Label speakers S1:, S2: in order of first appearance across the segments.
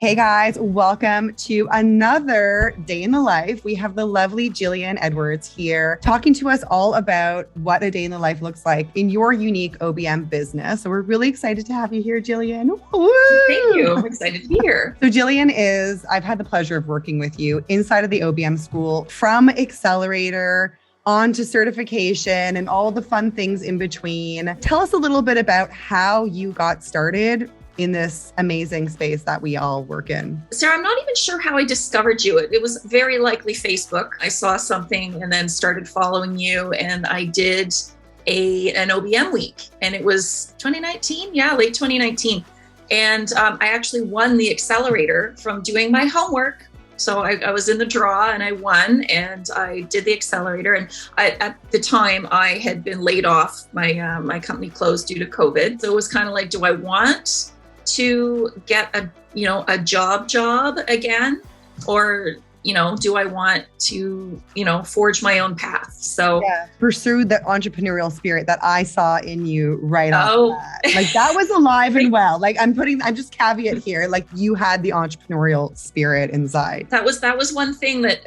S1: Hey guys, welcome to another day in the life. We have the lovely Gillian Edwards here talking to us all about what a day in the life looks like in your unique OBM business. So we're really excited to have you here, Gillian. Woo!
S2: Thank you. I'm excited to be here.
S1: So Gillian I've had the pleasure of working with you inside of the OBM school from Accelerator on to certification and all the fun things in between. Tell us a little bit about how you got started in this amazing space that we all work in.
S2: Sarah, I'm not even sure how I discovered you. It was very likely Facebook. I saw something and then started following you, and I did an OBM week, and it was 2019. Yeah, late 2019. And I actually won the Accelerator from doing my homework. So I was in the draw and I won, and I did the Accelerator. And at the time I had been laid off. My company closed due to COVID. So it was kind of like, do I want to get a job again, or do I want to forge my own path? So
S1: pursue the entrepreneurial spirit that I saw in you right off the bat. Like that was alive and well. Like I'm just caveat here, like you had the entrepreneurial spirit inside.
S2: That was one thing that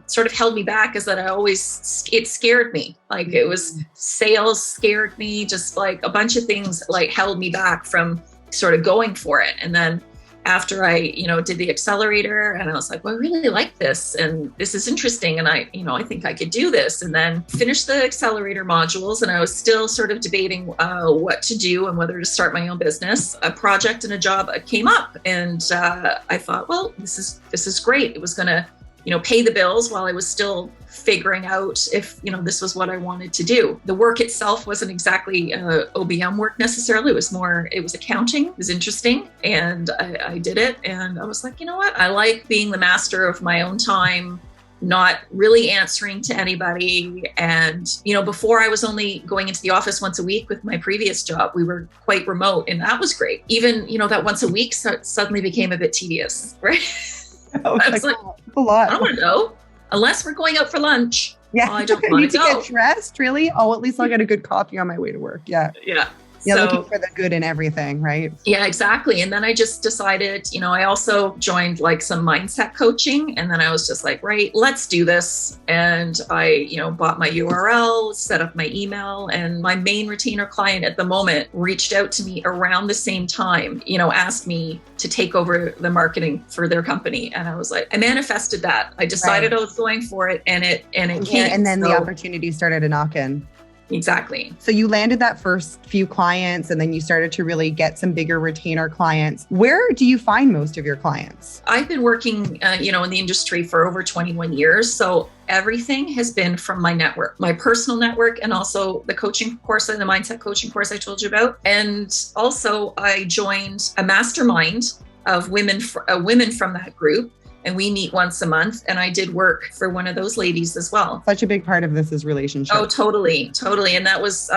S2: sort of held me back, is that it scared me. Like it was sales scared me, just like a bunch of things like held me back from sort of going for it. And then after I, did the Accelerator, and I was like, well, I really like this, and this is interesting, and I think I could do this. And then finished the Accelerator modules, and I was still sort of debating what to do and whether to start my own business. A project and a job came up, and I thought, well, this is great. It was going to pay the bills while I was still figuring out if, this was what I wanted to do. The work itself wasn't exactly OBM work necessarily. It was accounting. It was interesting. And I did it. And I was like, you know what? I like being the master of my own time, not really answering to anybody. And, before I was only going into the office once a week with my previous job. We were quite remote, and that was great. Even, that once a week suddenly became a bit tedious, right?
S1: I was like, a lot.
S2: I don't want to go unless we're going out for lunch.
S1: Yeah,
S2: I don't
S1: want to get dressed. Really? Oh, at least I'll get a good coffee on my way to work. Yeah.
S2: So,
S1: looking for the good in everything, right?
S2: Yeah, exactly. And then I just decided, I also joined like some mindset coaching, and then I was just like, right, let's do this. And I, bought my URL, set up my email, and my main retainer client at the moment reached out to me around the same time, asked me to take over the marketing for their company. And I was like, I manifested that. I decided I was going for it, and it came.
S1: And then the opportunity started to knock in.
S2: Exactly. So
S1: you landed that first few clients, and then you started to really get some bigger retainer clients. Where do you find most of your clients?
S2: I've been working, in the industry for over 21 years. So everything has been from my network, my personal network, and also the coaching course and the mindset coaching course I told you about. And also I joined a mastermind of women from that group. And we meet once a month, and I did work for one of those ladies as well.
S1: Such a big part of this is relationship.
S2: Oh, totally. And that was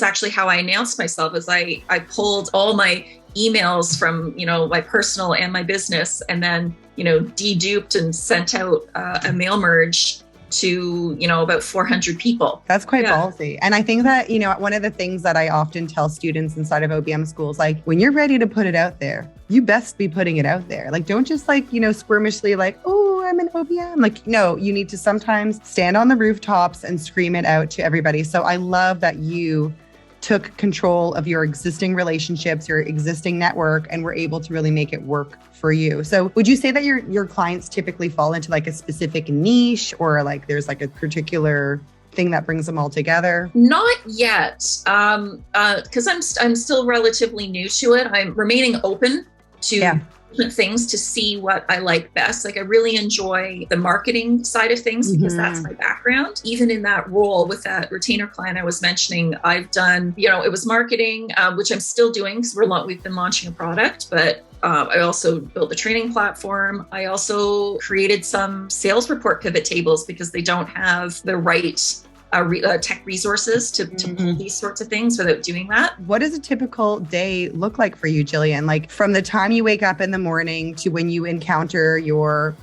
S2: actually how I announced myself, as I pulled all my emails from, my personal and my business, and then, deduped and sent out a mail merge to, about 400 people.
S1: That's quite ballsy. And I think that, one of the things that I often tell students inside of OBM schools, like when you're ready to put it out there, you best be putting it out there. Like, don't just squirmishly like, oh, I'm an OBM. Like, no, you need to sometimes stand on the rooftops and scream it out to everybody. So I love that you took control of your existing relationships, your existing network, and were able to really make it work for you. So would you say that your clients typically fall into like a specific niche, or like there's like a particular thing that brings them all together?
S2: Not yet, because I'm still relatively new to it. I'm remaining open to different things to see what I like best. Like I really enjoy the marketing side of things, because that's my background. Even in that role with that retainer client I was mentioning, I've done, it was marketing, which I'm still doing because we've been launching a product, but I also built a training platform. I also created some sales report pivot tables because they don't have the right tech resources to pull these sorts of things without doing that.
S1: What does a typical day look like for you, Gillian? Like from the time you wake up in the morning to when you encounter your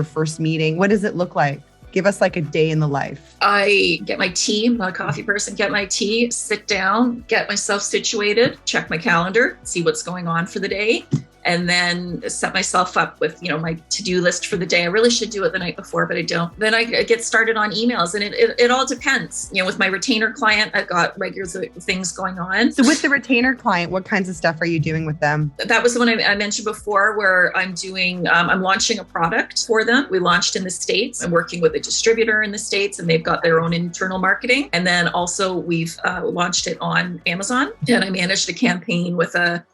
S1: first meeting, what does it look like? Give us like a day in the life.
S2: I get my tea. I'm not a coffee person. Get my tea, sit down, get myself situated, check my calendar, see what's going on for the day. and then set myself up with, my to-do list for the day. I really should do it the night before, but I don't. Then I get started on emails, and it all depends. With my retainer client, I've got regular things going on.
S1: So with the retainer client, what kinds of stuff are you doing with them?
S2: That was the one I mentioned before, where I'm doing, I'm launching a product for them. We launched in the States. I'm working with a distributor in the States, and they've got their own internal marketing. And then also we've launched it on Amazon, and I managed a campaign with an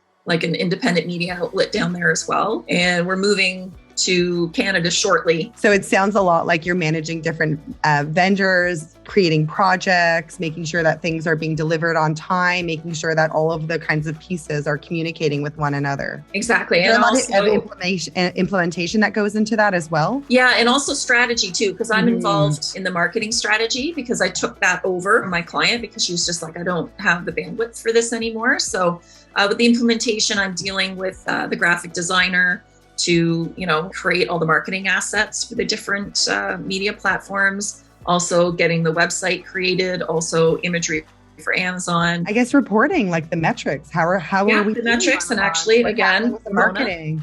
S2: independent media outlet down there as well. And we're moving to Canada shortly.
S1: So it sounds a lot like you're managing different vendors, creating projects, making sure that things are being delivered on time, making sure that all of the kinds of pieces are communicating with one another.
S2: Exactly.
S1: And also implementation that goes into that as well.
S2: Yeah. And also strategy too, because I'm involved in the marketing strategy, because I took that over from my client because she was just like, I don't have the bandwidth for this anymore. So with the implementation, I'm dealing with the graphic designer to, create all the marketing assets for the different media platforms, also getting the website created, also imagery for Amazon.
S1: I guess reporting, like the metrics. How are we?
S2: The metrics, and actually, again,
S1: the marketing.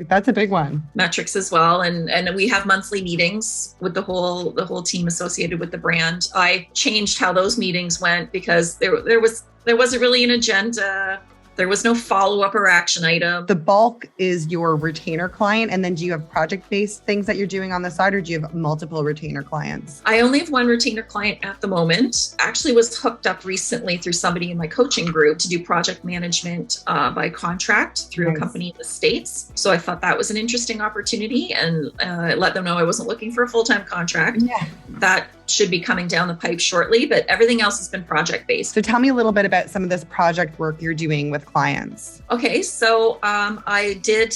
S1: That's a big one.
S2: Metrics as well, and we have monthly meetings with the whole team associated with the brand. I changed how those meetings went because there wasn't really an agenda. There was no follow-up or action item.
S1: The bulk is your retainer client. And then do you have project-based things that you're doing on the side, or do you have multiple retainer clients?
S2: I only have one retainer client at the moment. Actually was hooked up recently through somebody in my coaching group to do project management by contract through a company in the States. So I thought that was an interesting opportunity, and let them know I wasn't looking for a full-time contract. Yeah. That should be coming down the pipe shortly, but everything else has been project-based.
S1: So tell me a little bit about some of this project work you're doing with clients.
S2: Okay, so I did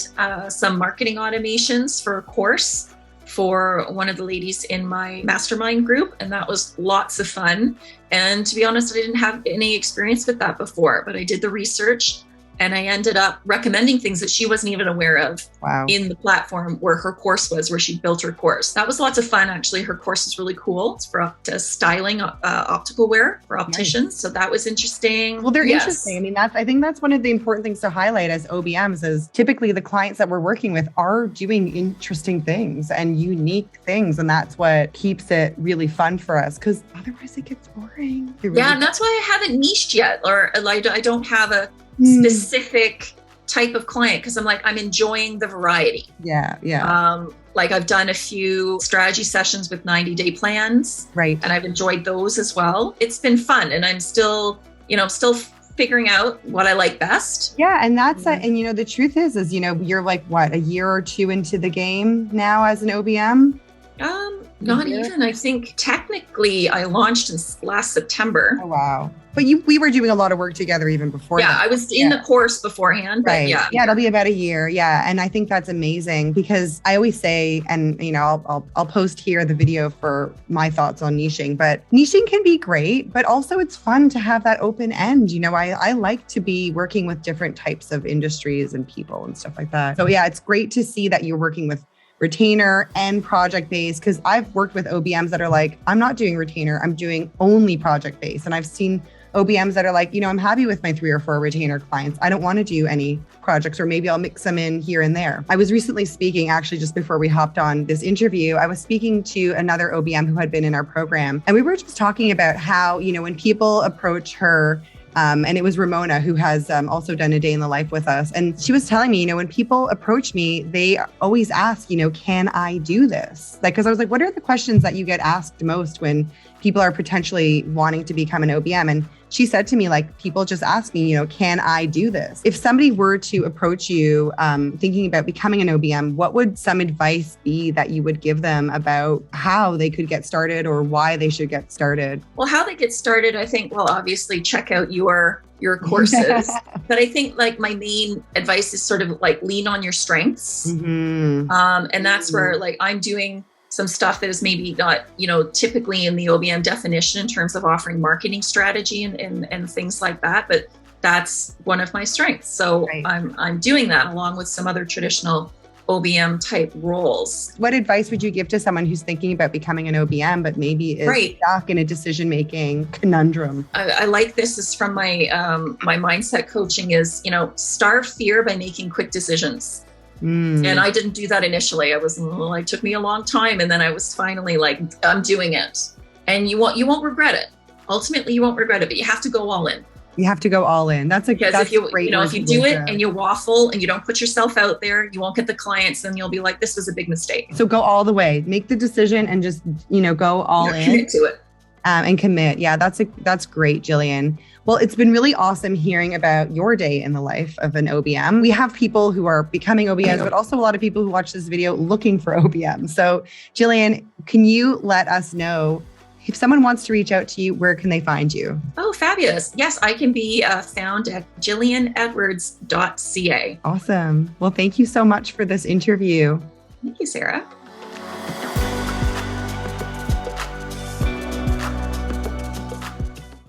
S2: some marketing automations for a course for one of the ladies in my mastermind group, and that was lots of fun. And to be honest, I didn't have any experience with that before, but I did the research, and I ended up recommending things that she wasn't even aware of in the platform where her course was, where she built her course. That was lots of fun, actually. Her course is really cool. It's for styling optical wear for opticians. Nice. So that was interesting.
S1: Well, they're interesting. I mean, I think that's one of the important things to highlight as OBMs is typically the clients that we're working with are doing interesting things and unique things. And that's what keeps it really fun for us, because otherwise it gets boring.
S2: And that's why I haven't niched yet, or I don't have a specific type of client, because I'm enjoying the variety.
S1: Yeah.
S2: I've done a few strategy sessions with 90-day plans, right? And I've enjoyed those as well. It's been fun, and I'm still figuring out what I like best.
S1: Yeah, and that's and the truth is you're like what, a year or two into the game now as an OBM?
S2: Not even. I think technically I launched in last September.
S1: Oh, wow. But we were doing a lot of work together even before.
S2: Yeah, I was in the course beforehand. But yeah,
S1: it'll be about a year. Yeah, and I think that's amazing, because I always say, and I'll post here the video for my thoughts on niching. But niching can be great, but also it's fun to have that open end. I like to be working with different types of industries and people and stuff like that. So yeah, it's great to see that you're working with retainer and project-based, because I've worked with OBMs that are like, I'm not doing retainer, I'm doing only project-based. And I've seen OBMs that are like, I'm happy with my 3 or 4 retainer clients. I don't want to do any projects, or maybe I'll mix them in here and there. I was recently speaking, actually, just before we hopped on this interview, I was speaking to another OBM who had been in our program. And we were just talking about how, when people approach her, and it was Ramona, who has also done a day in the life with us. And she was telling me, when people approach me, they always ask, can I do this? Because I was like, what are the questions that you get asked most when people are potentially wanting to become an OBM? And she said to me, people just ask me, can I do this? If somebody were to approach you thinking about becoming an OBM, what would some advice be that you would give them about how they could get started or why they should get started?
S2: Well, how they get started, I think, obviously check out your courses. But I think my main advice is sort of lean on your strengths. Mm-hmm. And that's where I'm doing some stuff that is maybe not, typically in the OBM definition in terms of offering marketing strategy and things like that. But that's one of my strengths. So I'm doing that along with some other traditional OBM type roles.
S1: What advice would you give to someone who's thinking about becoming an OBM, but maybe is stuck in a decision-making conundrum?
S2: I like this is from my mindset coaching is, starve fear by making quick decisions. And I didn't do that initially. It took me a long time. And then I was finally like, I'm doing it. And you won't regret it. Ultimately, you won't regret it, but you have to go all in.
S1: You have to go all in. That's great.
S2: If you do it and you waffle and you don't put yourself out there, you won't get the clients, and you'll be like, this was a big mistake.
S1: So go all the way, make the decision and just, go all in.
S2: Commit to it.
S1: And commit. Yeah, that's great, Gillian. Well, it's been really awesome hearing about your day in the life of an OBM. We have people who are becoming OBMs, but also a lot of people who watch this video looking for OBM. So Gillian, can you let us know if someone wants to reach out to you, where can they find you?
S2: Oh, fabulous. Yes, I can be found at gillianedwards.ca.
S1: Awesome. Well, thank you so much for this interview.
S2: Thank you, Sarah.